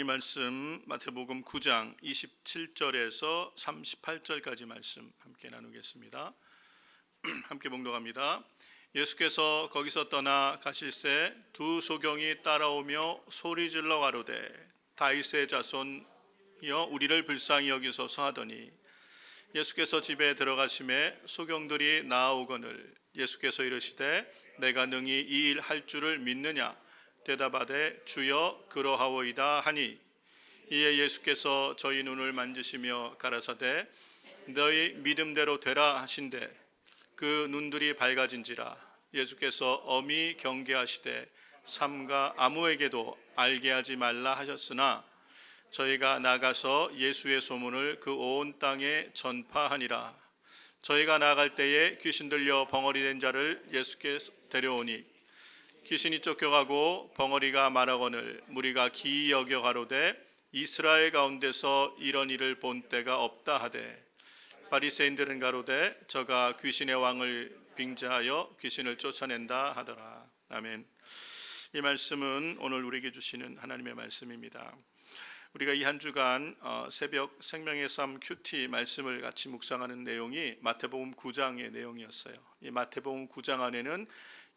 하나님 말씀 마태복음 9장 27절에서 38절까지 말씀 함께 나누겠습니다. 함께 봉독합니다. 예수께서 거기서 떠나 가실새 두 소경이 따라오며 소리질러 가로되 다윗의 자손이여 우리를 불쌍히 여기소서 하더니 예수께서 집에 들어가심에 소경들이 나아오거늘 예수께서 이르시되 내가 능히 이 일 할 줄을 믿느냐 대답하되 주여 그러하오이다 하니 이에 예수께서 저희 눈을 만지시며 가라사대 너희 믿음대로 되라 하신대 그 눈들이 밝아진지라. 예수께서 엄히 경계하시되 삼가 아무에게도 알게 하지 말라 하셨으나 저희가 나가서 예수의 소문을 그 온 땅에 전파하니라. 저희가 나갈 때에 귀신 들려 벙어리 된 자를 예수께 데려오니 귀신이 쫓겨가고 벙어리가 말하거늘 무리가 기이 여겨 가로되 이스라엘 가운데서 이런 일을 본 때가 없다 하되 바리새인들은 가로되 저가 귀신의 왕을 빙자하여 귀신을 쫓아낸다 하더라. 아멘. 이 말씀은 오늘 우리에게 주시는 하나님의 말씀입니다. 우리가 이 한 주간 새벽 생명의 삶 큐티 말씀을 같이 묵상하는 내용이 마태복음 9장의 내용이었어요. 이 마태복음 9장 안에는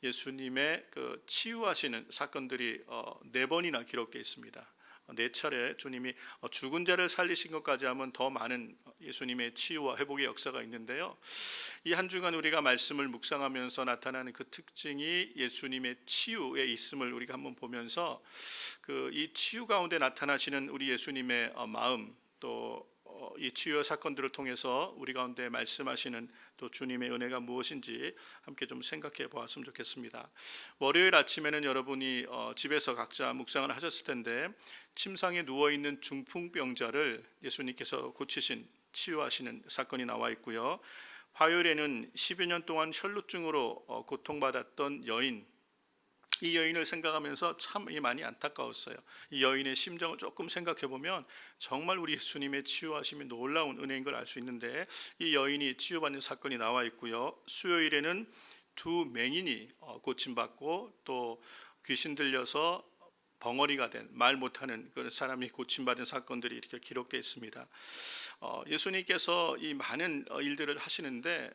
예수님의 그 치유하시는 사건들이 4번이나 기록되어 있습니다. 4차례 주님이 죽은 자를 살리신 것까지 하면 더 많은 예수님의 치유와 회복의 역사가 있는데요. 이 한 주간 우리가 말씀을 묵상하면서 나타나는 그 특징이 예수님의 치유에 있음을 우리가 한번 보면서 그 이 치유 가운데 나타나시는 우리 예수님의 마음 또 이 치유의 사건들을 통해서 우리 가운데 말씀하시는 또 주님의 은혜가 무엇인지 함께 좀 생각해 보았으면 좋겠습니다. 월요일 아침에는 여러분이 집에서 각자 묵상을 하셨을 텐데 침상에 누워있는 중풍병자를 예수님께서 고치신 치유하시는 사건이 나와 있고요. 화요일에는 10여 년 동안 혈루증으로 고통받았던 여인, 이 여인을 생각하면서 참 많이 안타까웠어요. 이 여인의 심정을 조금 생각해 보면 정말 우리 예수님의 치유하심이 놀라운 은혜인 걸 알 수 있는데 이 여인이 치유받는 사건이 나와 있고요. 수요일에는 두 맹인이 고침받고 또 귀신 들려서 벙어리가 된 말 못하는 그 사람이 고침받은 사건들이 이렇게 기록되어 있습니다. 예수님께서 이 많은 일들을 하시는데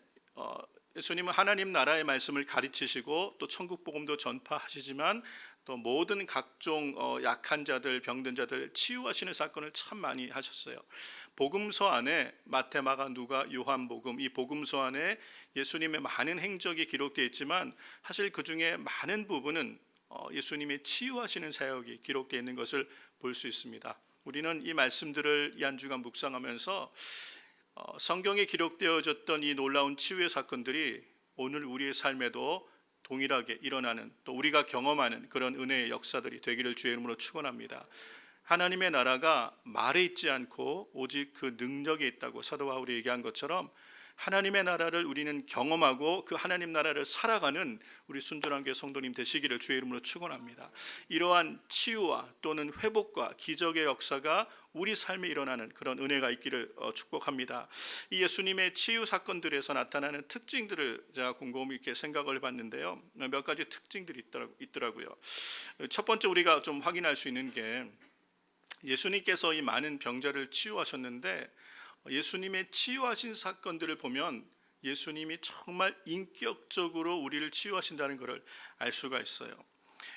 예수님은 하나님 나라의 말씀을 가르치시고 또 천국 복음도 전파하시지만 또 모든 각종 약한 자들, 병든 자들 치유하시는 사건을 참 많이 하셨어요. 복음서 안에 마태, 마가, 누가, 요한복음 이 복음서 안에 예수님의 많은 행적이 기록되어 있지만 사실 그 중에 많은 부분은 예수님의 치유하시는 사역이 기록되어 있는 것을 볼 수 있습니다. 우리는 이 말씀들을 이 한 주간 묵상하면서 성경에 기록되어졌던 이 놀라운 치유의 사건들이 오늘 우리의 삶에도 동일하게 일어나는 또 우리가 경험하는 그런 은혜의 역사들이 되기를 주의 이름으로 축원합니다. 하나님의 나라가 말에 있지 않고 오직 그 능력에 있다고 사도 바울이 얘기한 것처럼 하나님의 나라를 우리는 경험하고 그 하나님 나라를 살아가는 우리 순전한 교회 성도님 되시기를 주의 이름으로 축원합니다. 이러한 치유와 또는 회복과 기적의 역사가 우리 삶에 일어나는 그런 은혜가 있기를 축복합니다. 이 예수님의 치유 사건들에서 나타나는 특징들을 제가 곰곰이 이렇게 생각을 해봤는데요. 몇 가지 특징들이 있더라고요. 첫 번째 우리가 좀 확인할 수 있는 게 예수님께서 이 많은 병자를 치유하셨는데 예수님의 치유하신 사건들을 보면 예수님이 정말 인격적으로 우리를 치유하신다는 것을 알 수가 있어요.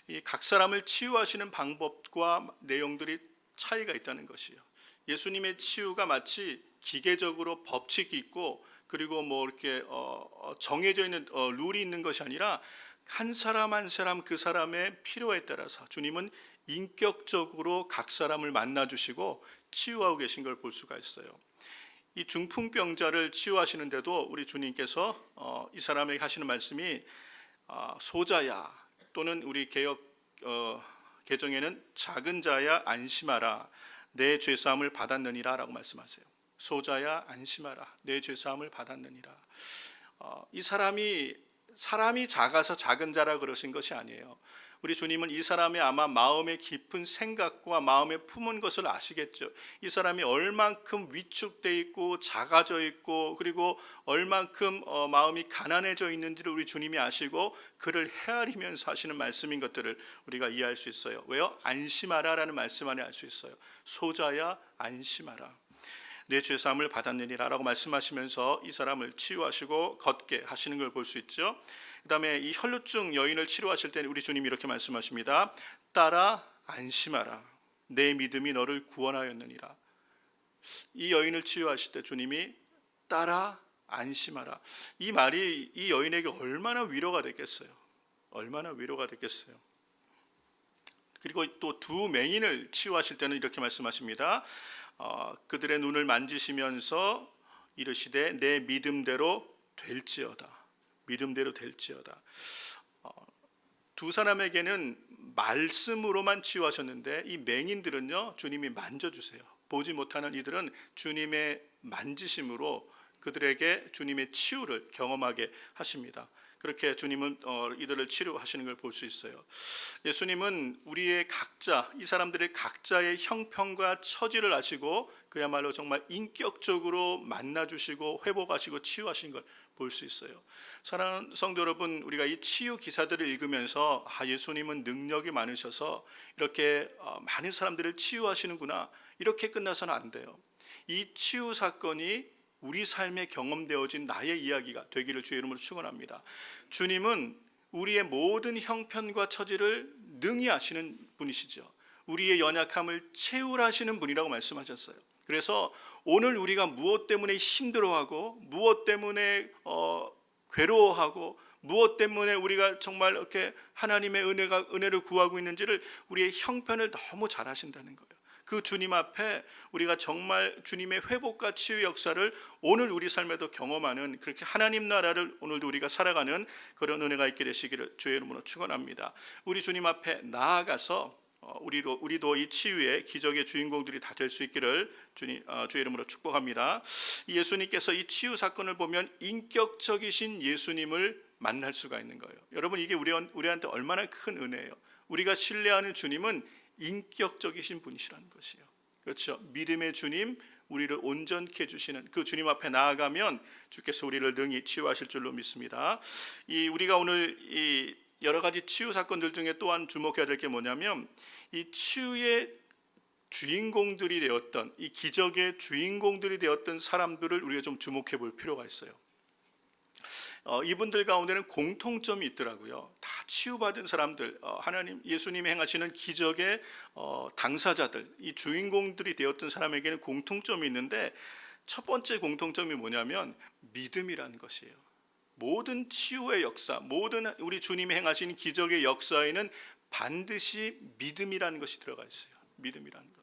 이 각 사람을 치유하시는 방법과 내용들이 차이가 있다는 것이요. 예수님의 치유가 마치 기계적으로 법칙이 있고 그리고 뭐 이렇게 정해져 있는 룰이 있는 것이 아니라 한 사람 한 사람 그 사람의 필요에 따라서 주님은 인격적으로 각 사람을 만나 주시고 치유하고 계신 걸 볼 수가 있어요. 이 중풍병자를 치유하시는데도 우리 주님께서 이 사람에게 하시는 말씀이 소자야 또는 우리 개역 개정에는 작은 자야 안심하라 내 죄사함을 받았느니라 라고 말씀하세요. 소자야 안심하라 내 죄사함을 받았느니라. 이 사람이 작아서 작은 자라 그러신 것이 아니에요. 우리 주님은 이 사람의 아마 마음의 깊은 생각과 마음에 품은 것을 아시겠죠. 이 사람이 얼만큼 위축돼 있고 작아져 있고 그리고 얼만큼 마음이 가난해져 있는지를 우리 주님이 아시고 그를 헤아리면서 하시는 말씀인 것들을 우리가 이해할 수 있어요. 왜요? 안심하라라는 말씀 안에 알 수 있어요. 소자야 안심하라. 내 죄사함을 받았느니라 라고 말씀하시면서 이 사람을 치유하시고 걷게 하시는 걸 볼 수 있죠. 그 다음에 이 혈루증 여인을 치료하실 때는 우리 주님이 이렇게 말씀하십니다. 따라 안심하라. 내 믿음이 너를 구원하였느니라. 이 여인을 치유하실 때 주님이 따라 안심하라. 이 말이 이 여인에게 얼마나 위로가 됐겠어요. 얼마나 위로가 됐겠어요. 그리고 또 두 맹인을 치유하실 때는 이렇게 말씀하십니다. 그들의 눈을 만지시면서 이르시되 내 믿음대로 될지어다. 믿음대로 될지어다. 두 사람에게는 말씀으로만 치유하셨는데 이 맹인들은요 주님이 만져주세요. 보지 못하는 이들은 주님의 만지심으로 그들에게 주님의 치유를 경험하게 하십니다. 그렇게 주님은 이들을 치료하시는 걸 볼 수 있어요. 예수님은 우리의 각자, 이 사람들의 각자의 형편과 처지를 아시고 그야말로 정말 인격적으로 만나주시고 회복하시고 치유하신 걸 볼 수 있어요. 사랑하는 성도 여러분, 우리가 이 치유 기사들을 읽으면서 예수님은 능력이 많으셔서 이렇게 많은 사람들을 치유하시는구나, 이렇게 끝나서는 안 돼요. 이 치유 사건이 우리 삶에 경험되어진 나의 이야기가 되기를 주의 이름으로 축원합니다. 주님은 우리의 모든 형편과 처지를 능히 아시는 분이시죠. 우리의 연약함을 채울하시는 분이라고 말씀하셨어요. 그래서 오늘 우리가 무엇 때문에 힘들어하고 무엇 때문에 괴로워하고 무엇 때문에 우리가 정말 이렇게 하나님의 은혜를 구하고 있는지를 우리의 형편을 너무 잘 아신다는 거예요. 그 주님 앞에 우리가 정말 주님의 회복과 치유 역사를 오늘 우리 삶에도 경험하는, 그렇게 하나님 나라를 오늘도 우리가 살아가는 그런 은혜가 있게 되시기를 주의 이름으로 축원합니다. 우리 주님 앞에 나아가서 우리도 이 치유의 기적의 주인공들이 다 될 수 있기를 주의 이름으로 축복합니다. 예수님께서 이 치유 사건을 보면 인격적이신 예수님을 만날 수가 있는 거예요. 여러분, 이게 우리한테 얼마나 큰 은혜예요. 우리가 신뢰하는 주님은 인격적이신 분이시라는 것이에요. 그렇죠? 믿음의 주님, 우리를 온전케 해주시는 그 주님 앞에 나아가면 주께서 우리를 능히 치유하실 줄로 믿습니다. 우리가 오늘 이 여러 가지 치유 사건들 중에 또한 주목해야 될 게 뭐냐면, 이 치유의 주인공들이 되었던, 이 기적의 주인공들이 되었던 사람들을 우리가 좀 주목해 볼 필요가 있어요. 이분들 가운데는 공통점이 있더라고요. 다 치유받은 사람들, 예수님이 행하시는 기적의 당사자들, 이 주인공들이 되었던 사람에게는 공통점이 있는데, 첫 번째 공통점이 뭐냐면 믿음이라는 것이에요. 모든 치유의 역사, 모든 우리 주님이 행하신 기적의 역사에는 반드시 믿음이라는 것이 들어가 있어요. 믿음이라는 것.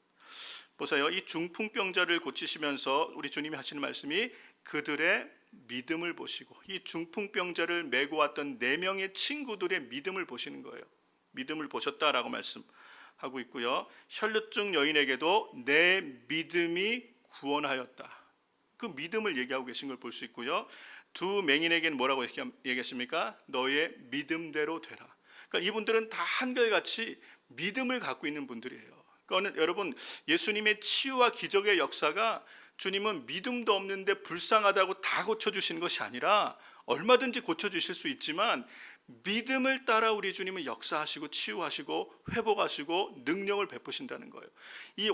보세요. 이 중풍병자를 고치시면서 우리 주님이 하시는 말씀이 그들의 믿음을 보시고, 이 중풍병자를 메고 왔던 4명의 친구들의 믿음을 보시는 거예요. 믿음을 보셨다라고 말씀하고 있고요. 혈루증 여인에게도 내 믿음이 구원하였다. 그 믿음을 얘기하고 계신 걸 볼 수 있고요. 두 맹인에게는 뭐라고 얘기했습니까? 너의 믿음대로 되라. 그러니까 이분들은 다 한결같이 믿음을 갖고 있는 분들이에요. 그러니까 여러분, 예수님의 치유와 기적의 역사가 주님은 믿음도 없는데 불쌍하다고 다 고쳐주시는 것이 아니라, 얼마든지 고쳐주실 수 있지만 믿음을 따라 우리 주님은 역사하시고 치유하시고 회복하시고 능력을 베푸신다는 거예요.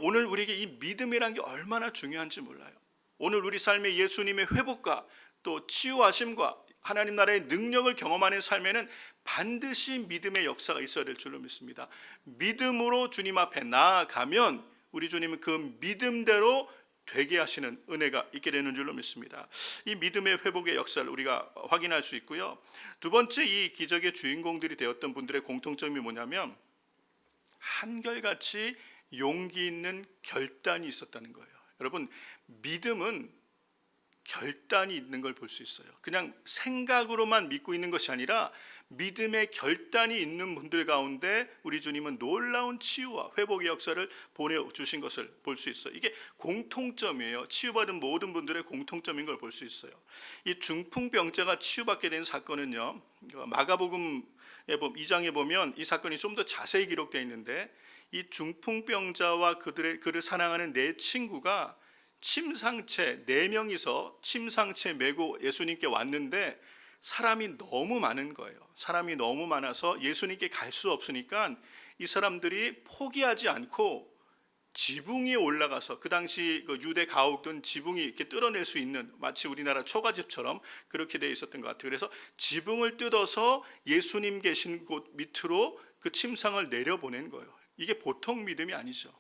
오늘 우리에게 이 믿음이라는 게 얼마나 중요한지 몰라요. 오늘 우리 삶에 예수님의 회복과 또 치유하심과 하나님 나라의 능력을 경험하는 삶에는 반드시 믿음의 역사가 있어야 될 줄로 믿습니다. 믿음으로 주님 앞에 나아가면 우리 주님은 그 믿음대로 되게 하시는 은혜가 있게 되는 줄로 믿습니다. 이 믿음의 회복의 역사를 우리가 확인할 수 있고요. 두 번째, 이 기적의 주인공들이 되었던 분들의 공통점이 뭐냐면 한결같이 용기 있는 결단이 있었다는 거예요. 여러분, 믿음은 결단이 있는 걸 볼 수 있어요. 그냥 생각으로만 믿고 있는 것이 아니라 믿음의 결단이 있는 분들 가운데 우리 주님은 놀라운 치유와 회복의 역사를 보내주신 것을 볼 수 있어요. 이게 공통점이에요. 치유받은 모든 분들의 공통점인 걸 볼 수 있어요. 이 중풍병자가 치유받게 된 사건은요, 마가복음 2장에 보면 이 사건이 좀 더 자세히 기록되어 있는데, 이 중풍병자와 그를 사랑하는 네 친구가 침상채 4명이서 침상채 메고 예수님께 왔는데, 사람이 너무 많은 거예요. 사람이 너무 많아서 예수님께 갈 수 없으니까 이 사람들이 포기하지 않고 지붕 위에 올라가서, 그 당시 그 유대 가옥은 지붕이 이렇게 뜯어낼 수 있는, 마치 우리나라 초가집처럼 그렇게 되어 있었던 것 같아요. 그래서 지붕을 뜯어서 예수님 계신 곳 밑으로 그 침상을 내려보낸 거예요. 이게 보통 믿음이 아니죠.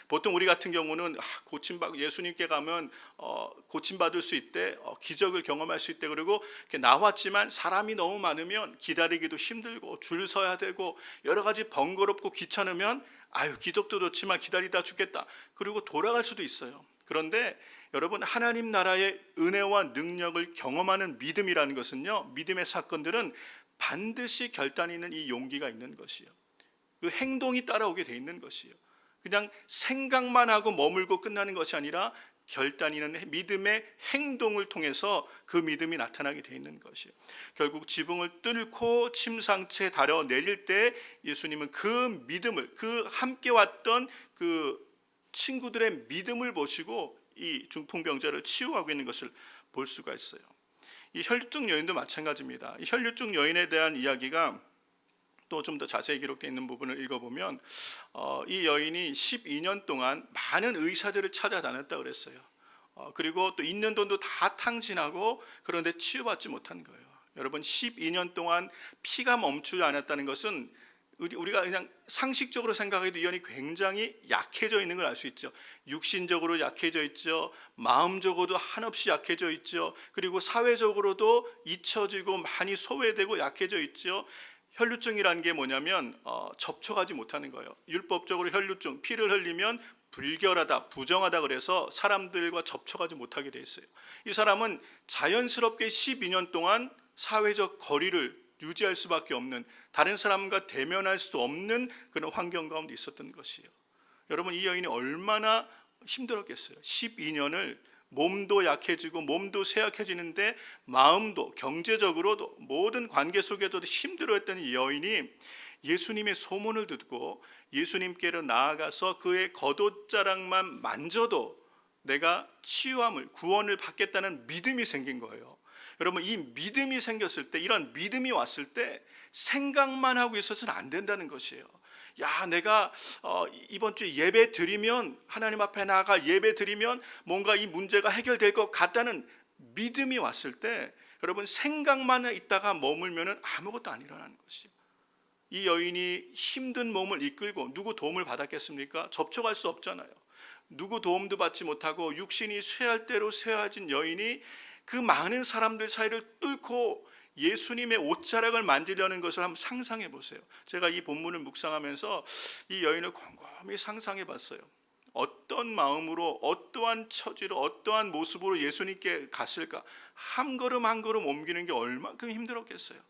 보통 우리 같은 경우는 고침받고 예수님께 가면 고침받을 수 있대, 기적을 경험할 수 있대, 그리고 이렇게 나왔지만 사람이 너무 많으면 기다리기도 힘들고 줄 서야 되고 여러 가지 번거롭고 귀찮으면 기적도 좋지만 기다리다 죽겠다, 그리고 돌아갈 수도 있어요. 그런데 여러분, 하나님 나라의 은혜와 능력을 경험하는 믿음이라는 것은요, 믿음의 사건들은 반드시 결단이 있는 이 용기가 있는 것이요, 그 행동이 따라오게 돼 있는 것이요, 그냥 생각만 하고 머물고 끝나는 것이 아니라 결단이 있는 믿음의 행동을 통해서 그 믿음이 나타나게 돼 있는 것이요. 결국 지붕을 뚫고 침상채에 달여 내릴 때 예수님은 그 믿음을, 그 함께 왔던 그 친구들의 믿음을 보시고 이 중풍병자를 치유하고 있는 것을 볼 수가 있어요. 이 혈류증 여인도 마찬가지입니다. 이 혈류증 여인에 대한 이야기가 또 좀 더 자세히 기록되어 있는 부분을 읽어보면 이 여인이 12년 동안 많은 의사들을 찾아다녔다고 그랬어요. 그리고 또 있는 돈도 다 탕진하고, 그런데 치유받지 못한 거예요. 여러분, 12년 동안 피가 멈추지 않았다는 것은 우리가 그냥 상식적으로 생각해도 이 여인이 굉장히 약해져 있는 걸 알 수 있죠. 육신적으로 약해져 있죠. 마음적으로도 한없이 약해져 있죠. 그리고 사회적으로도 잊혀지고 많이 소외되고 약해져 있죠. 혈류증이라는 게 뭐냐면 접촉하지 못하는 거예요. 율법적으로 혈류증, 피를 흘리면 불결하다, 부정하다, 그래서 사람들과 접촉하지 못하게 돼 있어요. 이 사람은 자연스럽게 12년 동안 사회적 거리를 유지할 수밖에 없는, 다른 사람과 대면할 수 없는 그런 환경 가운데 있었던 것이에요. 여러분, 이 여인이 얼마나 힘들었겠어요. 12년을 몸도 약해지고 몸도 쇠약해지는데 마음도 경제적으로도 모든 관계 속에서도 힘들어했던 이 여인이 예수님의 소문을 듣고 예수님께로 나아가서 그의 겉옷자락만 만져도 내가 치유함을, 구원을 받겠다는 믿음이 생긴 거예요. 여러분, 이 믿음이 생겼을 때, 이런 믿음이 왔을 때 생각만 하고 있어서는 안 된다는 것이에요. 내가 이번 주에 예배 드리면, 하나님 앞에 나아가 예배 드리면 뭔가 이 문제가 해결될 것 같다는 믿음이 왔을 때, 여러분, 생각만 있다가 머물면 아무것도 안 일어나는 것이에요. 이 여인이 힘든 몸을 이끌고 누구 도움을 받았겠습니까? 접촉할 수 없잖아요. 누구 도움도 받지 못하고 육신이 쇠할 대로 쇠해진 여인이 그 많은 사람들 사이를 뚫고 예수님의 옷자락을 만지려는 것을 한번 상상해 보세요. 제가 이 본문을 묵상하면서 이 여인을 곰곰이 상상해 봤어요. 어떤 마음으로, 어떠한 처지로, 어떠한 모습으로 예수님께 갔을까? 한 걸음 한 걸음 옮기는 게 얼만큼 힘들었겠어요.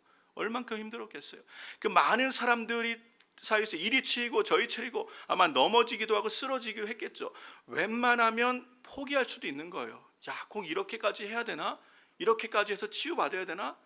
그 많은 사람들이 사이에서 이리 치이고 저리 치이고 아마 넘어지기도 하고 쓰러지기도 했겠죠. 웬만하면 포기할 수도 있는 거예요. 꼭 이렇게까지 해야 되나? 이렇게까지 해서 치유받아야 되나?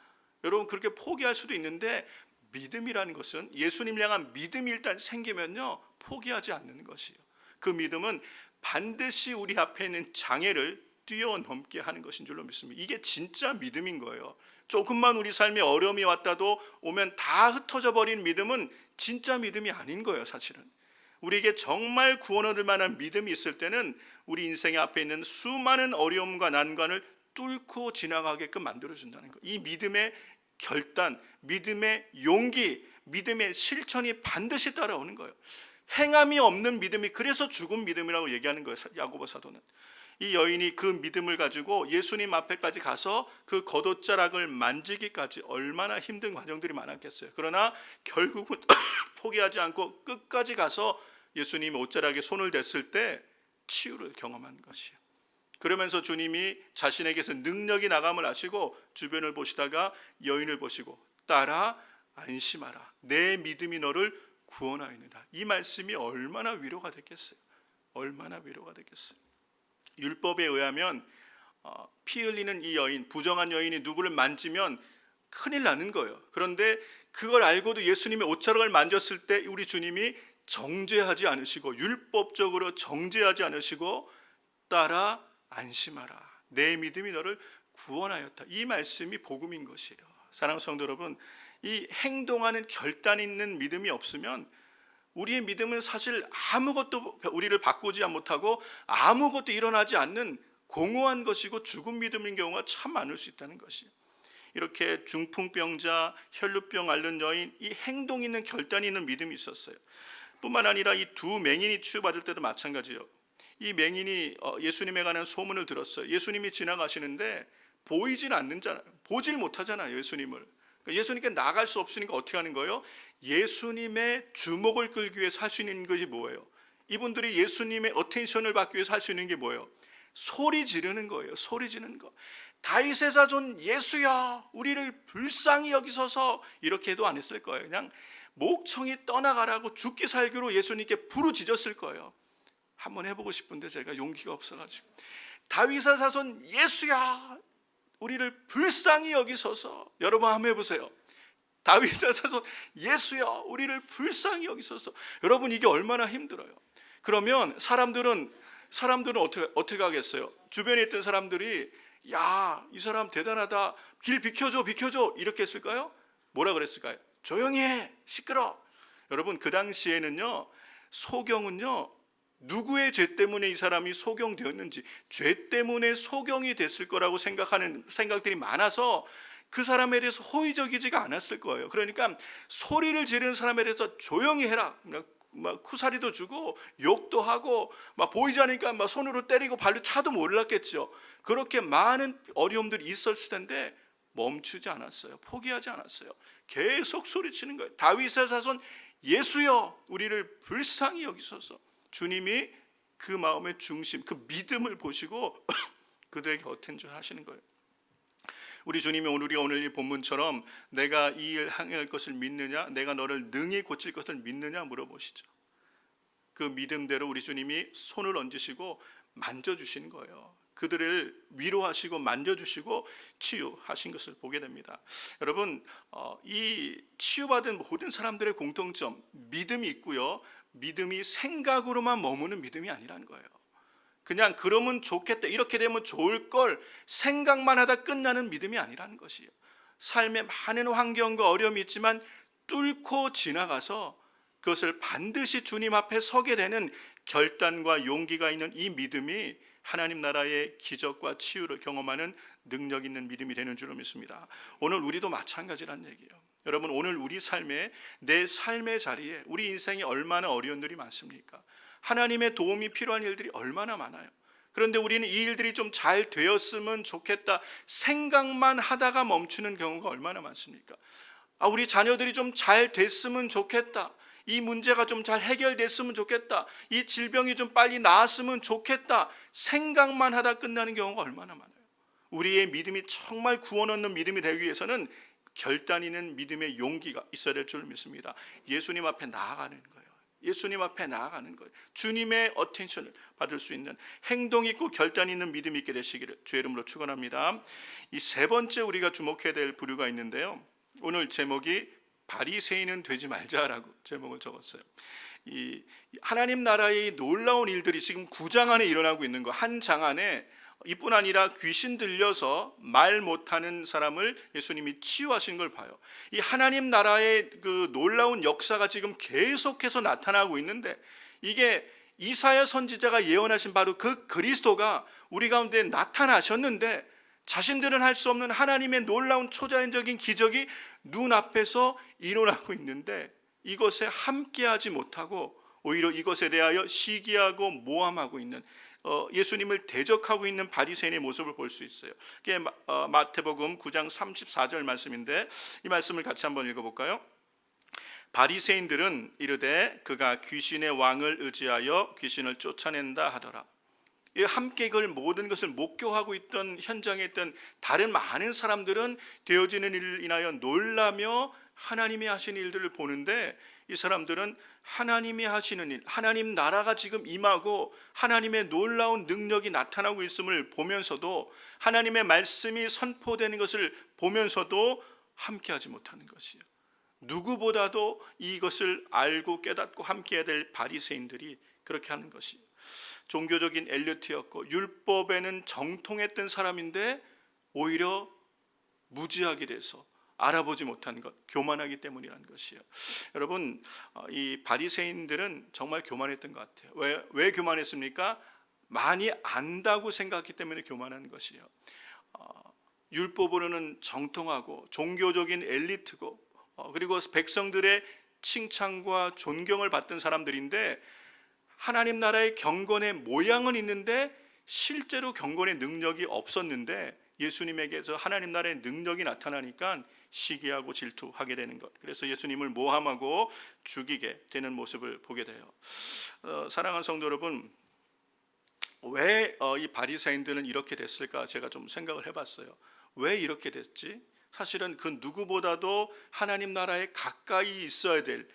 여러분, 그렇게 포기할 수도 있는데, 믿음이라는 것은, 예수님을 향한 믿음이 일단 생기면요, 포기하지 않는 것이에요. 그 믿음은 반드시 우리 앞에 있는 장애를 뛰어넘게 하는 것인 줄로 믿습니다. 이게 진짜 믿음인 거예요. 조금만 우리 삶에 어려움이 왔다도 오면 다 흩어져 버린 믿음은 진짜 믿음이 아닌 거예요. 사실은 우리에게 정말 구원 얻을 만한 믿음이 있을 때는 우리 인생의 앞에 있는 수많은 어려움과 난관을 뚫고 지나가게끔 만들어준다는 것. 이 믿음의 결단, 믿음의 용기, 믿음의 실천이 반드시 따라오는 거예요. 행함이 없는 믿음이 그래서 죽은 믿음이라고 얘기하는 거예요. 야고보 사도는. 이 여인이 그 믿음을 가지고 예수님 앞에까지 가서 그 겉옷자락을 만지기까지 얼마나 힘든 과정들이 많았겠어요. 그러나 결국은 포기하지 않고 끝까지 가서 예수님 옷자락에 손을 댔을 때 치유를 경험한 것이에요. 그러면서 주님이 자신에게서 능력이 나감을 아시고 주변을 보시다가 여인을 보시고 따라 안심하라, 내 믿음이 너를 구원하였느니라. 이 말씀이 얼마나 위로가 됐겠어요. 율법에 의하면 피 흘리는 이 여인, 부정한 여인이 누구를 만지면 큰일 나는 거예요. 그런데 그걸 알고도 예수님의 옷자락을 만졌을 때 우리 주님이 정죄하지 않으시고, 율법적으로 정죄하지 않으시고, 따라 안심하라, 내 믿음이 너를 구원하였다. 이 말씀이 복음인 것이에요. 사랑하는 성도 여러분, 이 행동하는 결단 있는 믿음이 없으면 우리의 믿음은 사실 아무것도 우리를 바꾸지 못하고 아무것도 일어나지 않는 공허한 것이고 죽은 믿음인 경우가 참 많을 수 있다는 것이에요. 이렇게 중풍병자, 혈루병 앓는 여인, 이 행동 있는 결단 있는 믿음이 있었어요. 뿐만 아니라 이 두 맹인이 치유받을 때도 마찬가지예요. 이 맹인이 예수님에 관한 소문을 들었어요. 예수님이 지나가시는데 보이질 않는잖아요. 보질 못하잖아요, 예수님을. 그러니까 예수님께 나갈 수 없으니까 어떻게 하는 거예요? 예수님의 주목을 끌기 위해서 할 수 있는 것이 뭐예요? 이분들이 예수님의 어텐션을 받기 위해서 할 수 있는 게 뭐예요? 소리 지르는 거예요. 소리 지르는 거. 다윗의 자손 예수야, 우리를 불쌍히 여기소서, 이렇게 해도 안 했을 거예요. 그냥 목청이 떠나가라고 죽기 살기로 예수님께 부르짖었을 거예요. 한번 해보고 싶은데 제가 용기가 없어가지고, 다윗의 자손 예수야, 우리를 불쌍히 여기소서. 여러분 한번 해보세요. 다윗의 자손 예수야, 우리를 불쌍히 여기소서. 여러분, 이게 얼마나 힘들어요. 그러면 사람들은 어떻게 하겠어요? 주변에 있던 사람들이 야, 이 사람 대단하다, 길 비켜줘 이렇게 했을까요? 뭐라 그랬을까요? 조용히 해, 시끄러. 여러분, 그 당시에는요, 소경은요, 누구의 죄 때문에 이 사람이 소경되었는지, 죄 때문에 소경이 됐을 거라고 생각하는 생각들이 많아서 그 사람에 대해서 호의적이지가 않았을 거예요. 그러니까 소리를 지르는 사람에 대해서 조용히 해라, 막 쿠사리도 주고 욕도 하고, 막 보이지 않으니까 막 손으로 때리고 발로 차도 몰랐겠죠. 그렇게 많은 어려움들이 있었을 텐데 멈추지 않았어요. 포기하지 않았어요. 계속 소리치는 거예요. 다윗의 자손 예수여, 우리를 불쌍히 여기소서. 주님이 그 마음의 중심, 그 믿음을 보시고 그들에게 어텐션 하시는 거예요. 우리 주님이 우리가 오늘 이 본문처럼 내가 이 일 행할 것을 믿느냐, 내가 너를 능히 고칠 것을 믿느냐 물어보시죠. 그 믿음대로 우리 주님이 손을 얹으시고 만져주신 거예요. 그들을 위로하시고 만져주시고 치유하신 것을 보게 됩니다. 여러분, 이 치유받은 모든 사람들의 공통점, 믿음이 있고요, 믿음이 생각으로만 머무는 믿음이 아니라는 거예요. 그냥 그러면 좋겠다, 이렇게 되면 좋을 걸 생각만 하다 끝나는 믿음이 아니라는 것이에요. 삶에 많은 환경과 어려움이 있지만 뚫고 지나가서 그것을 반드시 주님 앞에 서게 되는 결단과 용기가 있는 이 믿음이 하나님 나라의 기적과 치유를 경험하는 능력 있는 믿음이 되는 줄로 믿습니다. 오늘 우리도 마찬가지란 얘기예요. 여러분, 오늘 우리 삶에, 내 삶의 자리에 우리 인생에 얼마나 어려운 일이 많습니까? 하나님의 도움이 필요한 일들이 얼마나 많아요. 그런데 우리는 이 일들이 좀 잘 되었으면 좋겠다 생각만 하다가 멈추는 경우가 얼마나 많습니까? 우리 자녀들이 좀 잘 됐으면 좋겠다, 이 문제가 좀 잘 해결됐으면 좋겠다, 이 질병이 좀 빨리 나았으면 좋겠다 생각만 하다 끝나는 경우가 얼마나 많아요. 우리의 믿음이 정말 구원 얻는 믿음이 되기 위해서는 결단 있는 믿음의 용기가 있어야 될 줄 믿습니다. 예수님 앞에 나아가는 거예요. 예수님 앞에 나아가는 거예요. 주님의 어텐션을 받을 수 있는 행동 있고 결단 있는 믿음이 있게 되시기를 주의 이름으로 축원합니다. 이 세 번째 우리가 주목해야 될 부류가 있는데요, 오늘 제목이 바리새인은 되지 말자라고 제목을 적었어요. 이 하나님 나라의 놀라운 일들이 지금 9장 안에 일어나고 있는 거, 한 장 안에 이뿐 아니라 귀신 들려서 말 못하는 사람을 예수님이 치유하신 걸 봐요. 이 하나님 나라의 그 놀라운 역사가 지금 계속해서 나타나고 있는데, 이게 이사야 선지자가 예언하신 바로 그 그리스도가 우리 가운데 나타나셨는데, 자신들은 할 수 없는 하나님의 놀라운 초자연적인 기적이 눈앞에서 일어나고 있는데, 이것에 함께하지 못하고 오히려 이것에 대하여 시기하고 모함하고 있는, 예수님을 대적하고 있는 바리새인의 모습을 볼 수 있어요. 이게 마태복음 9장 34절 말씀인데, 이 말씀을 같이 한번 읽어볼까요? 바리새인들은 이르되 그가 귀신의 왕을 의지하여 귀신을 쫓아낸다 하더라. 함께 그걸 모든 것을 목교하고 있던 현장에 있던 다른 많은 사람들은 되어지는 일을 인하여 놀라며 하나님이 하신 일들을 보는데, 이 사람들은 하나님이 하시는 일, 하나님 나라가 지금 임하고 하나님의 놀라운 능력이 나타나고 있음을 보면서도, 하나님의 말씀이 선포되는 것을 보면서도 함께하지 못하는 것이에요. 누구보다도 이것을 알고 깨닫고 함께해야 될 바리새인들이 그렇게 하는 것이에요. 종교적인 엘리트였고 율법에는 정통했던 사람인데 오히려 무지하게 돼서 알아보지 못한 것, 교만하기 때문이라는 것이에요. 여러분, 이 바리새인들은 정말 교만했던 것 같아요. 왜 교만했습니까? 많이 안다고 생각했기 때문에 교만한 것이에요. 율법으로는 정통하고 종교적인 엘리트고 그리고 백성들의 칭찬과 존경을 받던 사람들인데 하나님 나라의 경건의 모양은 있는데 실제로 경건의 능력이 없었는데 예수님에게서 하나님 나라의 능력이 나타나니까 시기하고 질투하게 되는 것. 그래서 예수님을 모함하고 죽이게 되는 모습을 보게 돼요. 사랑하는 성도 여러분, 왜 이 바리새인들은 이렇게 됐을까 제가 좀 생각을 해봤어요. 왜 이렇게 됐지? 사실은 그 누구보다도 하나님 나라에 가까이 있어야 될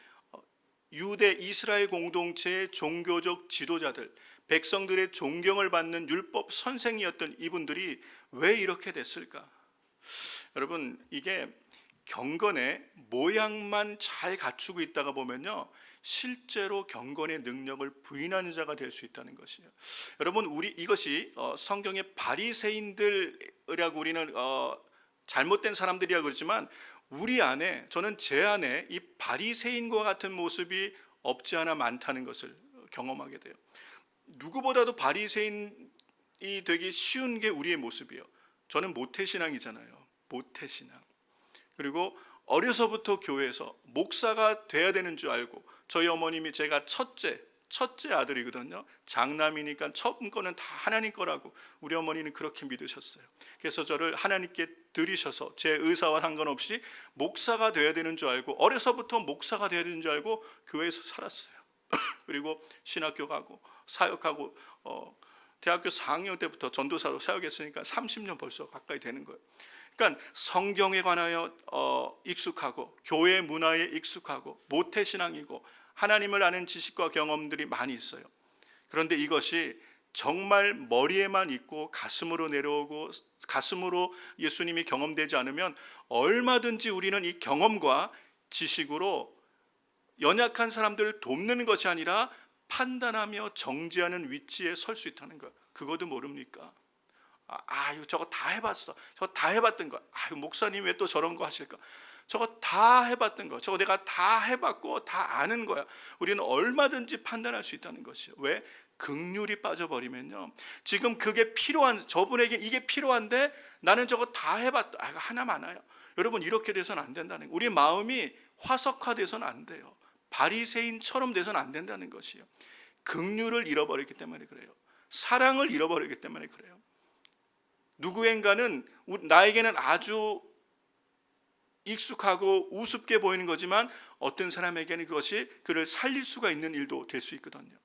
유대 이스라엘 공동체의 종교적 지도자들, 백성들의 존경을 받는 율법 선생이었던 이분들이 왜 이렇게 됐을까? 여러분, 이게 경건의 모양만 잘 갖추고 있다가 보면요, 실제로 경건의 능력을 부인하는 자가 될 수 있다는 것이에요. 여러분, 이것이 성경의 바리새인들이라고 우리는 잘못된 사람들이라고 그러지만 우리 안에, 저는 제 안에 이 바리새인과 같은 모습이 없지 않아 많다는 것을 경험하게 돼요. 누구보다도 바리새인이 되기 쉬운 게 우리의 모습이에요. 저는 모태신앙이잖아요. 모태신앙. 그리고 어려서부터 교회에서 목사가 돼야 되는 줄 알고, 저희 어머님이 제가 첫째 아들이거든요. 장남이니까 처음 거는 다 하나님 거라고 우리 어머니는 그렇게 믿으셨어요. 그래서 저를 하나님께 드리셔서 제 의사와 상관없이 목사가 돼야 되는 줄 알고, 어려서부터 목사가 돼야 되는 줄 알고 교회에서 살았어요. 그리고 신학교 가고 사역하고 대학교 4학년 때부터 전도사로 사역했으니까 30년 벌써 가까이 되는 거예요. 그러니까 성경에 관하여 익숙하고 교회 문화에 익숙하고 모태신앙이고 하나님을 아는 지식과 경험들이 많이 있어요. 그런데 이것이 정말 머리에만 있고 가슴으로 내려오고 가슴으로 예수님이 경험되지 않으면 얼마든지 우리는 이 경험과 지식으로 연약한 사람들을 돕는 것이 아니라 판단하며 정죄하는 위치에 설 수 있다는 거예요. 그것도 모릅니까? 이거 저거 다 해봤어. 저거 다 해봤던 거야. 목사님 왜 또 저런 거 하실까? 저거 다 해봤던 거. 저거 내가 다 해봤고 다 아는 거야. 우리는 얼마든지 판단할 수 있다는 것이에요. 왜? 긍휼이 빠져버리면요, 지금 그게 필요한, 저분에게 이게 필요한데 나는 저거 다 해봤다. 이거 하나 많아요. 여러분, 이렇게 돼서는 안 된다는 거예요. 우리 마음이 화석화돼서는 안 돼요. 바리새인처럼 돼서는 안 된다는 것이에요. 긍휼을 잃어버리기 때문에 그래요. 사랑을 잃어버리기 때문에 그래요. 누구인가는 나에게는 아주 익숙하고 우습게 보이는 거지만 어떤 사람에게는 그것이 그를 살릴 수가 있는 일도 될 수 있거든요.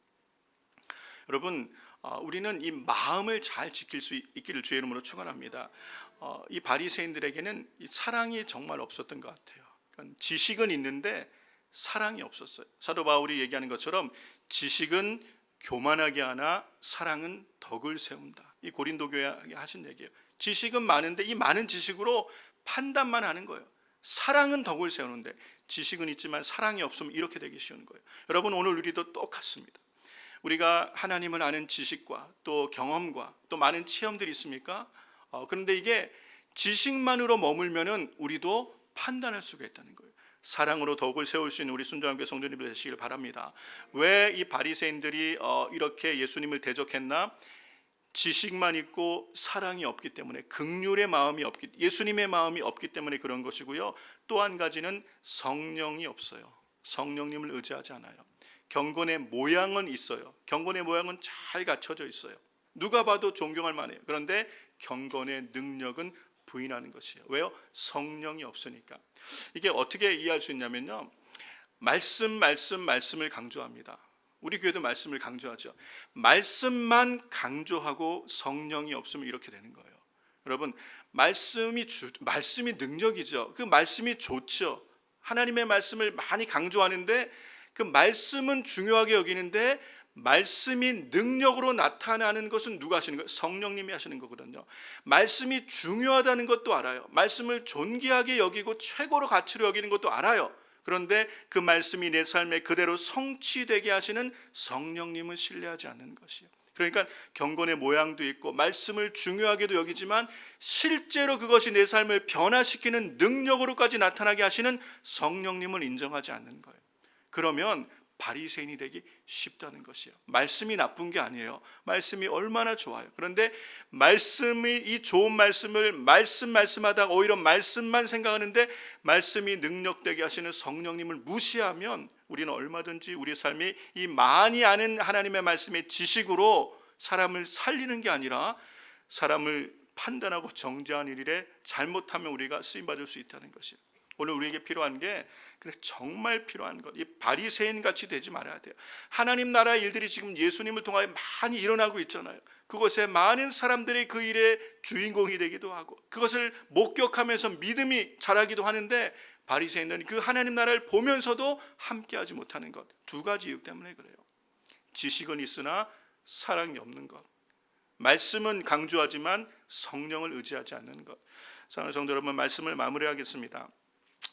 여러분, 우리는 이 마음을 잘 지킬 수 있기를 주의 이름으로 축원합니다. 이 바리새인들에게는 이 사랑이 정말 없었던 것 같아요. 그러니까 지식은 있는데 사랑이 없었어요. 사도 바울이 얘기하는 것처럼 지식은 교만하게 하나 사랑은 덕을 세운다. 이 고린도 교회에 하신 얘기예요. 지식은 많은데 이 많은 지식으로 판단만 하는 거예요. 사랑은 덕을 세우는데 지식은 있지만 사랑이 없으면 이렇게 되기 쉬운 거예요. 여러분, 오늘 우리도 똑같습니다. 우리가 하나님을 아는 지식과 또 경험과 또 많은 체험들이 있습니까? 그런데 이게 지식만으로 머물면은 우리도 판단할 수가 있다는 거예요. 사랑으로 덕을 세울 수 있는 우리 순종한 교회 성도님들 되시길 바랍니다. 왜 이 바리새인들이 이렇게 예수님을 대적했나? 지식만 있고 사랑이 없기 때문에, 긍휼의 마음이 없기, 예수님의 마음이 없기 때문에 그런 것이고요. 또 한 가지는 성령이 없어요. 성령님을 의지하지 않아요. 경건의 모양은 있어요. 경건의 모양은 잘 갖춰져 있어요. 누가 봐도 존경할 만해요. 그런데 경건의 능력은 부인하는 것이에요. 왜요? 성령이 없으니까. 이게 어떻게 이해할 수 있냐면요, 말씀을 강조합니다. 우리 교회도 말씀을 강조하죠. 말씀만 강조하고 성령이 없으면 이렇게 되는 거예요. 여러분, 말씀이 능력이죠. 그 말씀이 좋죠. 하나님의 말씀을 많이 강조하는데 그 말씀은 중요하게 여기는데 말씀이 능력으로 나타나는 것은 누가 하시는 거예요? 성령님이 하시는 거거든요. 말씀이 중요하다는 것도 알아요. 말씀을 존귀하게 여기고 최고로 가치로 여기는 것도 알아요. 그런데 그 말씀이 내 삶에 그대로 성취되게 하시는 성령님을 신뢰하지 않는 것이에요. 그러니까 경건의 모양도 있고 말씀을 중요하게도 여기지만 실제로 그것이 내 삶을 변화시키는 능력으로까지 나타나게 하시는 성령님을 인정하지 않는 거예요. 그러면 바리새인이 되기 쉽다는 것이에요. 말씀이 나쁜 게 아니에요. 말씀이 얼마나 좋아요. 그런데 이 좋은 말씀을 말씀하다가 오히려 말씀만 생각하는데 말씀이 능력되게 하시는 성령님을 무시하면 우리는 얼마든지 우리 삶이 이 많이 아는 하나님의 말씀의 지식으로 사람을 살리는 게 아니라 사람을 판단하고 정죄하는 일에 잘못하면 우리가 쓰임받을 수 있다는 것이에요. 오늘 우리에게 필요한 게 정말 필요한 것, 이 바리새인 같이 되지 말아야 돼요. 하나님 나라의 일들이 지금 예수님을 통하여 많이 일어나고 있잖아요. 그곳에 많은 사람들이 그 일의 주인공이 되기도 하고 그것을 목격하면서 믿음이 자라기도 하는데 바리새인은 그 하나님 나라를 보면서도 함께하지 못하는 것, 두 가지 이유 때문에 그래요. 지식은 있으나 사랑이 없는 것, 말씀은 강조하지만 성령을 의지하지 않는 것. 사랑하는 성도 여러분, 말씀을 마무리하겠습니다.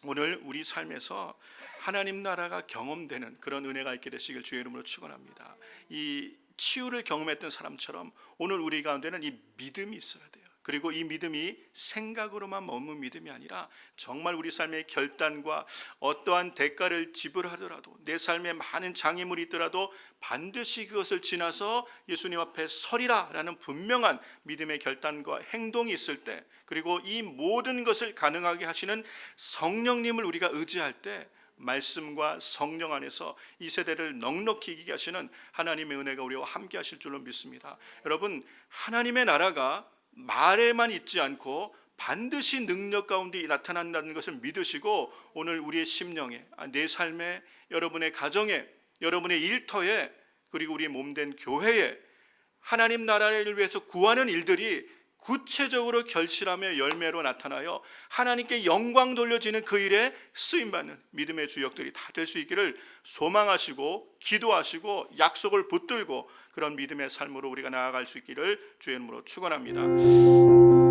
오늘 우리 삶에서 하나님 나라가 경험되는 그런 은혜가 있게 되시길 주의 이름으로 축원합니다. 이 치유를 경험했던 사람처럼 오늘 우리 가운데는 이 믿음이 있어야 돼요. 그리고 이 믿음이 생각으로만 머문 믿음이 아니라 정말 우리 삶의 결단과 어떠한 대가를 지불하더라도 내 삶에 많은 장애물이 있더라도 반드시 그것을 지나서 예수님 앞에 서리라 라는 분명한 믿음의 결단과 행동이 있을 때, 그리고 이 모든 것을 가능하게 하시는 성령님을 우리가 의지할 때 말씀과 성령 안에서 이 세대를 넉넉히 이기게 하시는 하나님의 은혜가 우리와 함께 하실 줄로 믿습니다. 여러분, 하나님의 나라가 말에만 있지 않고 반드시 능력 가운데 나타난다는 것을 믿으시고 오늘 우리의 심령에, 내 삶에, 여러분의 가정에, 여러분의 일터에, 그리고 우리의 몸된 교회에 하나님 나라를 위해서 구하는 일들이 구체적으로 결실하며 열매로 나타나요 하나님께 영광 돌려지는 그 일에 쓰임받는 믿음의 주역들이 다 될 수 있기를 소망하시고 기도하시고 약속을 붙들고 그런 믿음의 삶으로 우리가 나아갈 수 있기를 주의 이름으로 축원합니다.